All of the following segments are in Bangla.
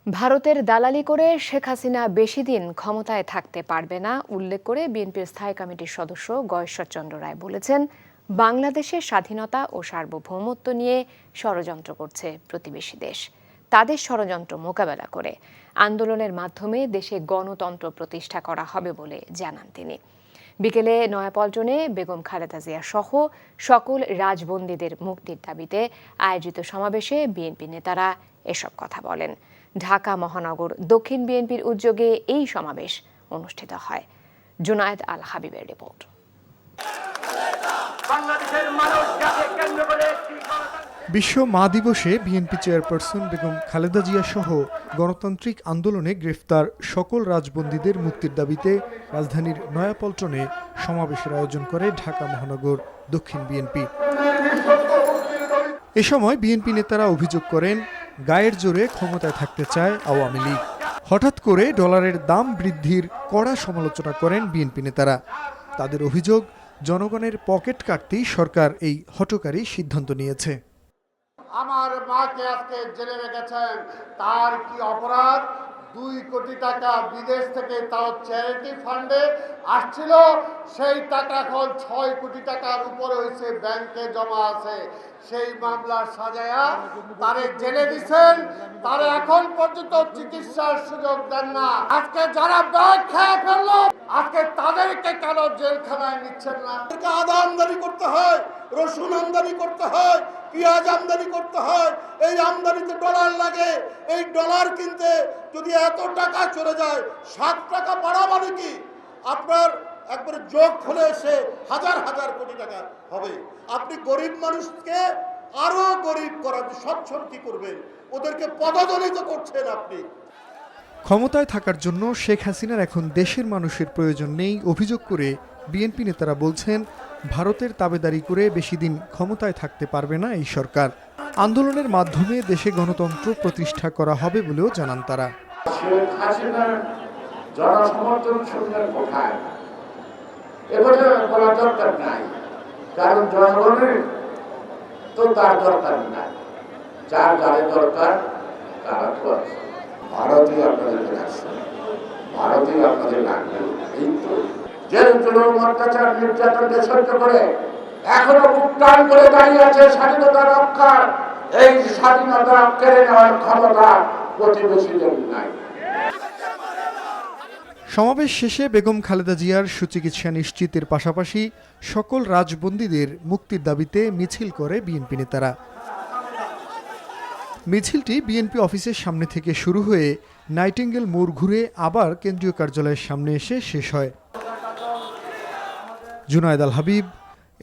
ভারতের দালালি করে শেখ হাসিনা বেশি দিন ক্ষমতায় থাকতে পারবে না উল্লেখ করে বিএনপির স্থায়ী কমিটির সদস্য গয়েশ্বরচন্দ্র রায় বলেছেন, বাংলাদেশের স্বাধীনতা ও সার্বভৌমত্ব নিয়ে ষড়যন্ত্র করছে প্রতিবেশী দেশ। তাদের ষড়যন্ত্র মোকাবেলা করে আন্দোলনের মাধ্যমে দেশে গণতন্ত্র প্রতিষ্ঠা করা হবে বলে জানান তিনি। বিকেলে নয়াপল্টনে বেগম খালেদা জিয়া সহ সকল রাজবন্দীদের মুক্তির দাবিতে আয়োজিত সমাবেশে বিএনপি নেতারা এসব কথা বলেন। ঢাকা মহানগর দক্ষিণ বিএনপির উদ্যোগে এই সমাবেশ অনুষ্ঠিত হয়। জুনায়েদ আল হাবিবের রিপোর্ট। বিশ্ব মা দিবসে বিএনপি চেয়ারপারসন বেগম খালেদা জিয়া সহ গণতান্ত্রিক আন্দোলনে গ্রেফতার সকল রাজবন্দীদের মুক্তির দাবিতে রাজধানীর নয়াপল্টনে সমাবেশের আয়োজন করে ঢাকা মহানগর দক্ষিণ বিএনপি। এ সময় বিএনপি নেতারা অভিযোগ করেন, গায়ের জোরে ক্ষমতায় থাকতে চায় আওয়ামী লীগ। হঠাৎ করে ডলারের দাম বৃদ্ধির কড়া সমালোচনা করেন বিএনপি নেতারা। তাদের অভিযোগ, জনগণের পকেট কাটতেই সরকার এই হঠকারী সিদ্ধান্ত নিয়েছে। আমার মাকে আজকে জেলে রেখেছেন, তার কি অপরাধ? 2 কোটি টাকা বিদেশ থেকে তাও চ্যারিটি ফান্ডে আসছিল, সেই টাকা এখন 6 কোটি টাকার উপরে হয়েছে, ব্যাংকে জমা আছে। সেই মামলা সাজায়া তারে জেলে দিচ্ছেন, তারা এখন পর্যন্ত চিকিৎসার সুযোগ দেন না। আজকে যারা ব্যাগ খেয়ে ফেললো, আজকে তাদেরকে কেন জেলখানায় নিচ্ছেন না? আদা আমদানি করতে হয়, রসুন আমদানি করতে হয়, পেঁয়াজ আমদানি করতে হয়, এই আমদানিতে ডলার লাগে। এই ডলার কিনতে যদি এত টাকা চলে যায়, 7 টাকা বাড়া মানে কি আপনার একবারে যোগ ফলে এসে হাজার হাজার কোটি টাকা হবে। আপনি গরিব মানুষকে আরো গরিব করার সচ্ছল কি করবেন? ওদেরকে পদদলিত করছেন আপনি। ক্ষমতায় থাকার জন্য শেখ হাসিনার এখন দেশের মানুষের প্রয়োজন নেই অভিযোগ করে বিএনপি নেতারা বলছেন, ভারতের তাবেদারি করে বেশি দিন ক্ষমতায় থাকতে পারবে না এই সরকার। আন্দোলনের মাধ্যমে দেশে গণতন্ত্র প্রতিষ্ঠা করা হবে বলেও জানান তারা। শেখ হাসিনার জনসমর্থন শুনলেন কোথায়? এবারে বলা দরকার নাই, কারণ জনগণের তো তার দরকার নাই, যার যাদের দরকার তারা তো আছে। ভারতীয় আপনাদের আছে, ভারতীয় আপনাদের লাগবে। এই তো জেল জুলুম অত্যাচার নির্যাতনকে সহ্য করে এখনো উত্থান করে দাঁড়িয়ে আছে স্বাধীনতা রক্ষার। এই স্বাধীনতা কেড়ে নেওয়ার ক্ষমতা প্রতিবেশীদের নাই। সমাবেশ শেষে বেগম খালেদা জিয়ার সুচিকিৎসা নিশ্চিতের পাশাপাশি সকল রাজবন্দীদের মুক্তির দাবিতে মিছিল করে বিএনপি নেতারা। মিছিলটি বিএনপি অফিসের সামনে থেকে শুরু হয়ে নাইটিঙ্গেল মোড় ঘুরে আবার কেন্দ্রীয় কার্যালয়ের সামনে এসে শেষ হয়। জুনায়েদ আল হাবিব,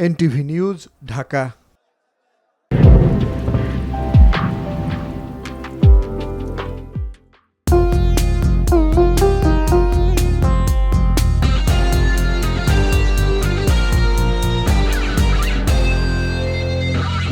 এনটিভি নিউজ, ঢাকা।